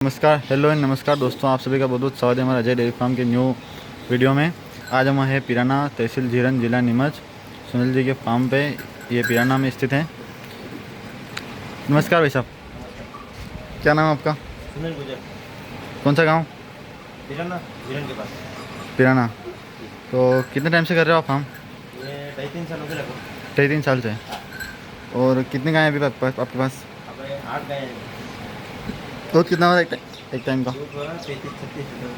नमस्कार, hello and नमस्कार दोस्तों, आप सभी का बहुत बहुत स्वागत है हमारा अजय डेयरी फार्म के न्यू वीडियो में। आज हम हैं पिराना, तहसील झीरन, जिला नीमच, सुनील जी के फार्म पे। ये पिराना में स्थित है। नमस्कार भाई साहब, क्या नाम है आपका? सुनील गुजर। कौन सा गांव? पिराना झीरन के पास। पिराना। तो कितने टाइम से कर रहे हो आप फार्म? ये 2.5-3 साल हो गए लगभग। 3 साल से। और कितने गाय अभी आपके पास? अब 8 गाय हैं। दूध कितना होता है एक टाइम का? दूध हो रहा 33-36 लीटर।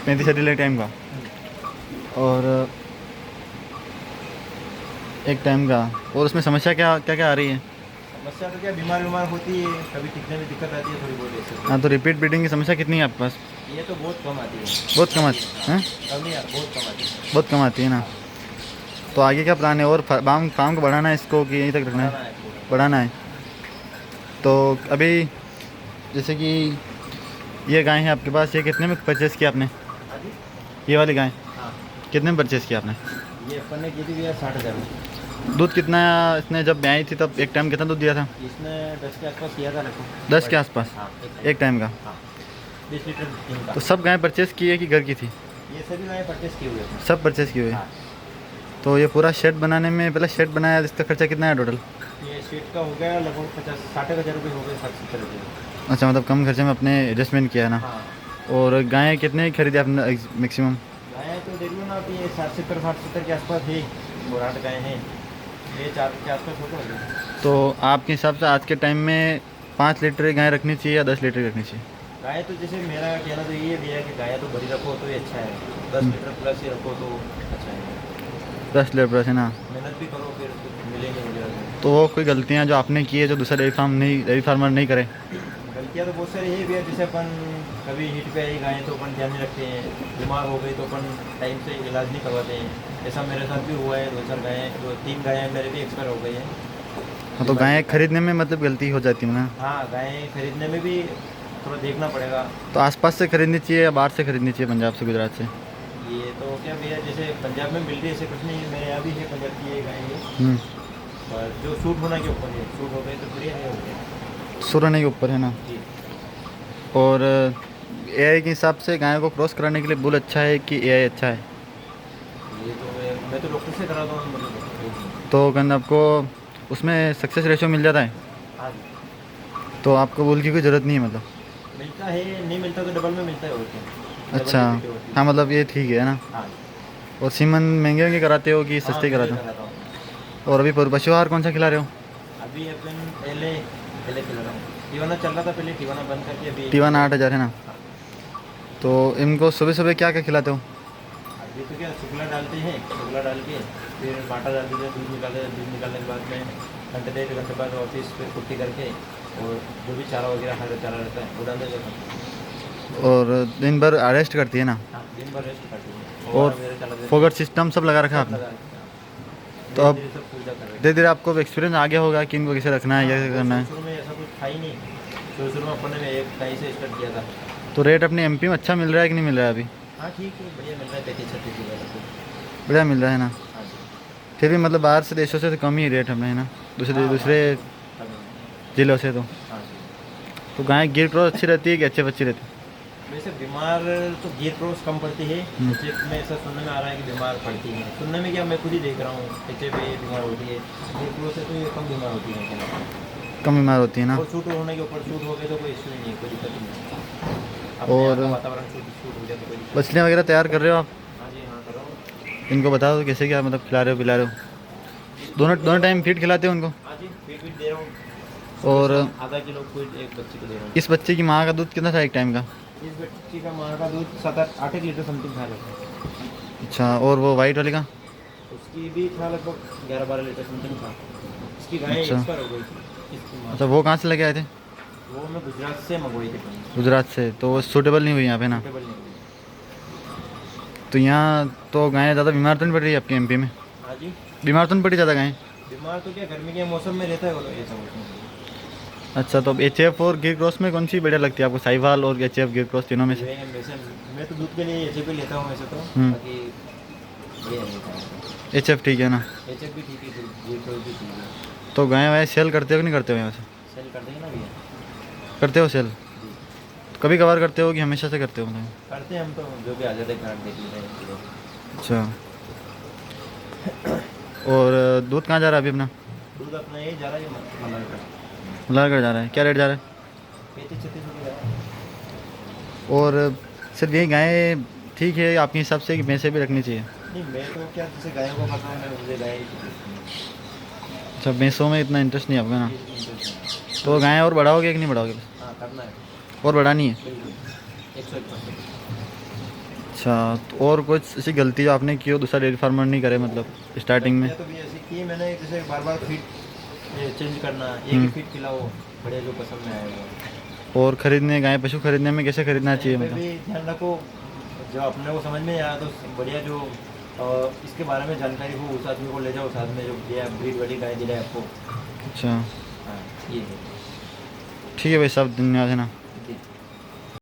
35 टाइम का। और एक टाइम का। और उसमें समस्या क्या क्या क्या आ रही है? समस्या तो क्या, बीमार होती है, कभी टिकने में दिक्कत आती है थोड़ी बहुत ऐसे। हाँ, तो रिपीट ब्रीडिंग की समस्या कितनी है आपके पास? ये तो बहुत कम आती है। बहुत कम आती है? कम नहीं यार, बहुत कम आती है। बहुत कम आती है ना। तो आगे क्या प्लान है? और फार्म को बढ़ाना है इसको कि यहीं तक रखना है? बढ़ाना है पूरा। बढ़ाना है। तो अभी जैसे कि ये गाय है आपके पास, ये कितने में परचेज़ किया आपने? हाँ जी। ये वाली गाय हाँ, कितने में परचेज़ किया आपने? ये अपन ने की थी भैया 60,000 में। दूध कितना इसने जब ब्याई थी तब एक टाइम कितना दूध दिया था? इसने 10 के आसपास किया था लगभग। 10 के आसपास हाँ, एक टाइम का। हाँ, 20 लीटर दिन का। तो सब गाय परचेज़ की है कि घर की थी? ये सभी गाय परचेस किए हुए थे। सब परचेज़ की हुई है। हाँ। तो ये पूरा शेड बनाने में, पहले शेड बनाया, इसका खर्चा कितना है टोटल? ये शीट का हो गया लगभग 50-60 हज़ार रुपये हो गए, 60-70 रुपये। अच्छा, मतलब कम खर्चे में अपने एडजस्टमेंट किया है ना। हाँ। और गायें कितने की खरीदी आपने मैक्सिमम? गायें तो देख लो ना, अभी ये 60-70 के आसपास है। और 8 गायें हैं, ये 4 के आसपास हो गए। तो आपके हिसाब से आज के टाइम में 5 लीटर की गाय रखनी चाहिए या 10 लीटर की रखनी चाहिए? गाय तो जैसे मेरा कहना तो ये भी है कि गाय तो भरी रखो तो ये अच्छा है, 10 लीटर प्लस ही रखो तो अच्छा है। 10 लीटर प्लस है ना। मेहनत भी करो, फिर कुछ मिलेंगे वगैरह। तो वो कोई गलतियाँ जो आपने की है जो दूसरा डेयरी फार्मर नहीं करे? गलतियाँ तो बहुत सारी है भैया, जैसे अपन कभी हीट पे आई गायें तो अपन ध्यान नहीं रखते हैं, बीमार हो गई तो अपन टाइम से इलाज नहीं करवाते हैं। ऐसा मेरे साथ भी हुआ है। 2-4 गायें, 2-3 गायें मेरे भी एक्सपायर हो गई हैं। हाँ, तो गायें खरीदने में मतलब गलती हो जाती है ना। हाँ, गायें खरीदने में भी थोड़ा देखना पड़ेगा। तो आसपास से खरीदनी चाहिए या बाहर से खरीदनी चाहिए, पंजाब से, गुजरात से? ये तो क्या भैया, जैसे पंजाब में मिल रही है ऐसे कुछ नहीं है, मेरे यहाँ भी है पंजाब की ये गाय है। हम्म। पर जो सूट होना के ऊपर है, सूट हो गए तो बढ़िया है, हो गया। सुरने के ऊपर है ना। जी। और एआई के हिसाब से गायों को क्रॉस कराने के लिए बुल अच्छा है कि एआई अच्छा है? ये तो मैं तो डॉक्टर से कराता हूँ, मतलब। तो अगर आपको उसमें सक्सेस रेशियो मिल जाता है हाँ जी। तो आपको बुल की कोई ज़रूरत नहीं है मतलब? मिलता है, नहीं मिलता तो डबल में मिलता है, और क्या। अच्छा। डबल में होती है। हाँ, मतलब ये ठीक है ना। हाँ। और सीमन महंगे महंगे कराते हो कि हाँ, सस्ते मैं कराते हो? कराता हूँ। और अभी पशु आहार कौन सा खिला रहे हो? अभी अपन पहले खिला रहा हूँ। टीवाना चल रहा था पहले, टीवाना बंद करके अभी टीवाना 8,000 है ना। हाँ। तो इनको सुबह सुबह क्या क्या खिलाते हो? अभी तो क्या, शुक्ला डालते हैं, शुक्ला डाल के फिर बाटा डाल देते हैं, दूध निकालते हैं। दूध निकालने के बाद में घंटे 1.5 घंटे बाद वापस फिर कुट्टी करके और जो भी चारा वगैरह हरा चारा रहता है वो डाल देते हैं। और दिन भर अरेस्ट करती है ना? हाँ, दिन भर रेस्ट करती है। और वगैरह चला देते हैं। फोगट सिस्टम सब लगा रखा है सब आपने? लगा रखते हैं। तो अब धीरे-धीरे सब पूजा कर रहे हैं। धीरे धीरे आपको एक्सपीरियंस आ गया होगा कि इनको कैसे रखना है, कैसे करना है। शुरू में ऐसा कुछ था ही नहीं। शुरू में अपन ने एक गाय से स्टार्ट किया था। तो रेट अपने एमपी में अच्छा मिल रहा है कि नहीं मिल रहा है अभी? हाँ ठीक है, बढ़िया मिल रहा है, 35-36 रुपये का कुछ। बढ़िया मिल रहा है ना। हाँ जी। फिर भी मतलब बाहर से देशों से तो कम ही रेट हमें है ना, दूसरे हाँ, दूसरे हाँ जिलों से तो। जी। तो गाय गिर क्रॉस अच्छी रहती है कि अच्छे बच्ची रहती है? वैसे बीमार तो गिर क्रॉस कम पड़ती है। एचएफ में ऐसा सुनने में आ रहा है कि बीमार पड़ती है। सुनने में क्या, मैं खुद ही देख रहा हूँ, एचएफ ये बीमार होती है। गिर क्रॉस है तो ये कम बीमार होती है। कम बीमार होती है ना। और शूट होने के ऊपर, शूट हो गए तो कोई इश्यू ही नहीं है, कोई दिक्कत नहीं है। अपने और यहाँ का वातावरण शूट हो जाए तो कोई दिक्कत मछलियाँ वगैरह तैयार कर रहे हो आप? नहीं। हाँ जी, हाँ कर रहा हूँ। इनको बता दो कैसे क्या मतलब खिला रहे हो, पिला रहे हो? दोनों टाइम फीड खिलाते हो उनको? हाँ जी, फीड दे रहा हूँ। और आधा किलो फीड एक बच्चे को दे रहा हूँ। इस बच्चे की माँ का दूध कितना था एक टाइम का? इस बच्ची का माँ का दूध 7-8 लीटर समथिंग था लगभग। अच्छा, और वो वाइट वाले का? उसकी भी था लगभग 11-12 लीटर समथिंग था। इसकी गाय अच्छा। एक्सपायर हो गई थी, इसकी माँ। अच्छा, वो कहाँ से लेके आए थे? वो मैं गुजरात से मंगवाई थी। गुजरात से? तो वो सूटेबल नहीं हुई यहाँ पे ना। सुटेबल नहीं हुई। तो यहाँ तो गायें ज़्यादा बीमार तो नहीं पड़ रही है आपके एमपी में? हाँ जी। बीमार तो नहीं पड़ी ज़्यादा गायें? बीमार तो क्या, गर्मी के मौसम में रहता है वो लोग, ऐसा मौसम। अच्छा, तो एचएफ और गिर क्रॉस में कौन सी बढ़िया लगती है आपको? साहिवाल और एचएफ गिर क्रॉस तीनों में से? वैसे मैं तो दूध के लिए एचएफ ही लेता हूँ वैसे तो, बाकी ये नहीं था। एचएफ ठीक है ना? एचएफ भी ठीक है, ये कोई भी ठीक है। तो गाय वाय सेल करते हो कि नहीं करते हो यहाँ से? सेल कर देंगे ना भैया। करते हो सेल? जी कभी कभार करते हो कि हमेशा से करते हो मतलब? करते हैं हम, तो जो भी आ जाते हैं ग्राहक देख लेते हैं किलो। अच्छा। और दूध कहाँ जा रहा है अभी अपना? दूध अपना ये जा रहा है मलार का, मलारगढ़ जा रहा है। क्या रेट जा रहा है? 35-36 रुपये जा रहा है। और सिर्फ यही गाय ठीक है आपके हिसाब से कि भैंसें भी रखनी चाहिए? नहीं मैं तो क्या, जैसे गायों को पता है, मुझे गाय ही पसंद अच्छा, भैंसों में इतना इंटरेस्ट नहीं आपका ना? है। इंटरेस्ट तो गाय और बढ़ाओगे कि नहीं बढ़ाओगे? हाँ करना है, और बढ़ानी है? बिल्कुल 101%। अच्छा, तो और कुछ ऐसी गलती जो आपने की हो दूसरा डेयरी फार्मर नहीं करे मतलब स्टार्टिंग में? तो भी ऐसी की मैंने, जैसे बार बार फीड चेंज करना, एक ही फीड खिलाओ, बढ़िया जो पसंद में आएगा। और खरीदने गाय पशु खरीदने में कैसे खरीदना चाहिए पे मतलब? भी ध्यान रखो, जो अपने को समझ में आया तो बढ़िया, जो इसके बारे में जानकारी हो उस आदमी को ले जाओ, उस आदमी जो दिया ब्रीड वाली गाय दिला है आपको। अच्छा, हाँ ये है। ठीक है भाई साहब, धन्यवाद है ना।